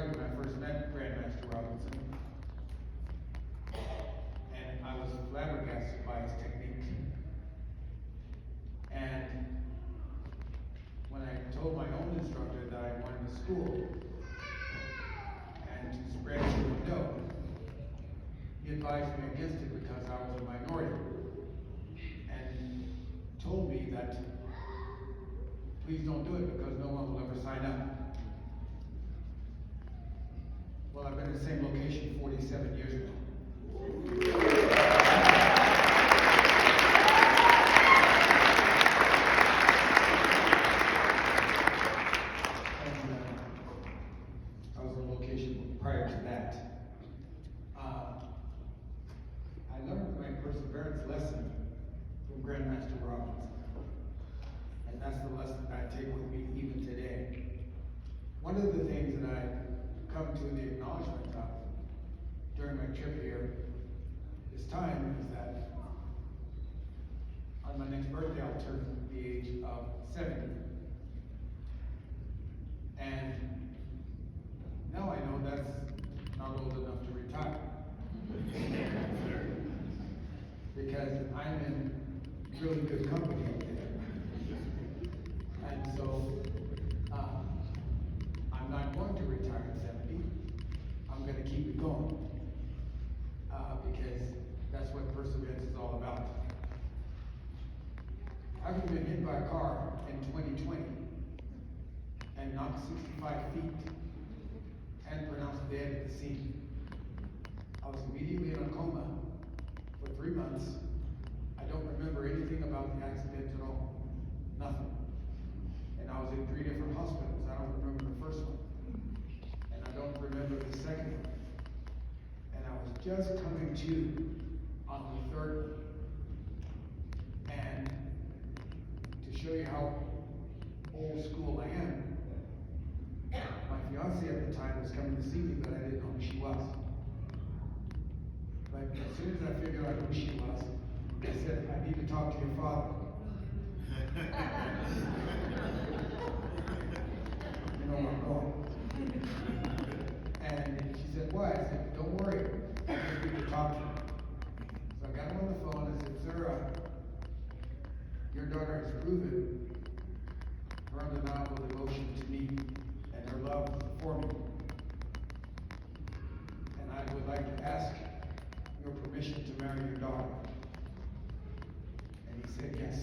started when I first met Grandmaster Robinson, and I was flabbergasted by his technique. And when I told my own instructor that I wanted to school and to spread Taekwondo, he advised me against it because I was a minority, and told me that please don't do it because no one will ever sign up. Well, I've been in the same location 47 years ago. I was in a location prior to that. I learned my perseverance lesson from Grandmaster Orange. And that's the lesson that I take with me even today. One of the things that I come to the acknowledgement of during my trip here this time is that on my next birthday I'll turn the age of 70. And now I know that's not old enough to retire. Because I'm in really good company up there. And so I'm not going to retire at 70. I'm going to keep it going. Because that's what perseverance is all about. I've been hit by a car in 2020 and knocked 65 feet and pronounced dead at the scene. I was immediately in a coma for 3 months. I don't remember anything about the accident at all. Nothing. And I was in 3 different hospitals. I don't remember the first one. And I don't remember the second one. And I was just coming to on the third one. And to show you how old school I am, my fiance at the time was coming to see me, but I didn't know who she was. But as soon as I figured out who she was, I said, I need to talk to your father. You know where I'm going. And she said, why? I said, don't worry, I just need to talk to him. So I got him on the phone and said, sir, your daughter has proven her undeniable devotion to me and her love for me. And I would like to ask your permission to marry your daughter. And he said yes.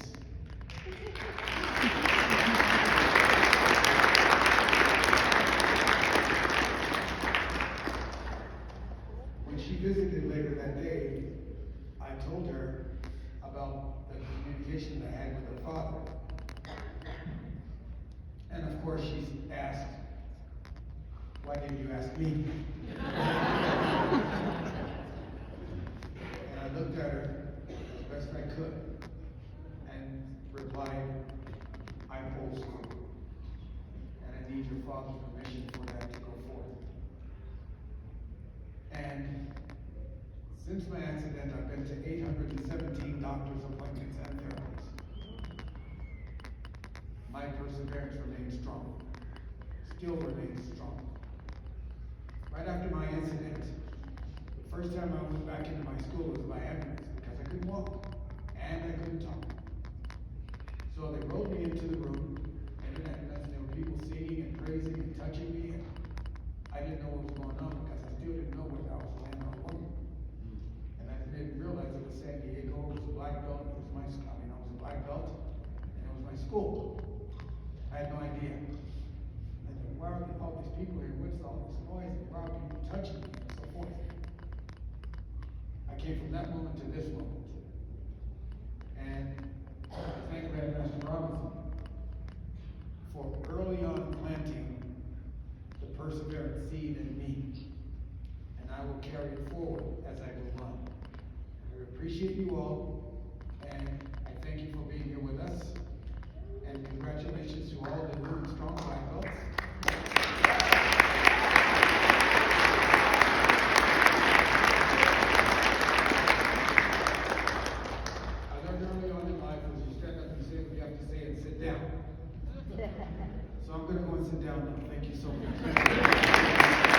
When she visited later that day, I told her about the communication I had with her father. And of course she asked, why didn't you ask me? And I looked at her as best I could and replied, I'm old school, and I need your father's permission for that to go forth. And since my accident, I've been to 817 doctor's appointments and therapies. My perseverance remains strong, still remains strong. Right after my incident, the first time I went back into my school was by ambulance because I couldn't walk and I couldn't talk. So they rolled me into the room, and there were people singing and praising and touching me, and I didn't know what was going on because I still didn't know whether I was laying or woman. And I didn't realize it was San Diego, it was a black belt, I was a black belt, and it was my school. I had no idea. I said, why are all these people here? What's all this noise? And why are people touching me? And so forth. I came from that moment to this moment. And I thank Grandmaster Robinson for early on planting the perseverance seed in me. And I will carry it forward as I go on. I appreciate you all, and I thank you for being here with us. And congratulations to all the new and strong black belts. I learned early on in life was you stand up and say what you have to say and sit down. So I'm going to go and sit down now. Thank you so much.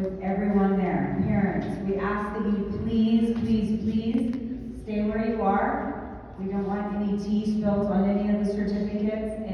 with everyone there. Parents, we ask that you please, please, please stay where you are. We don't want any tea spilled on any of the certificates,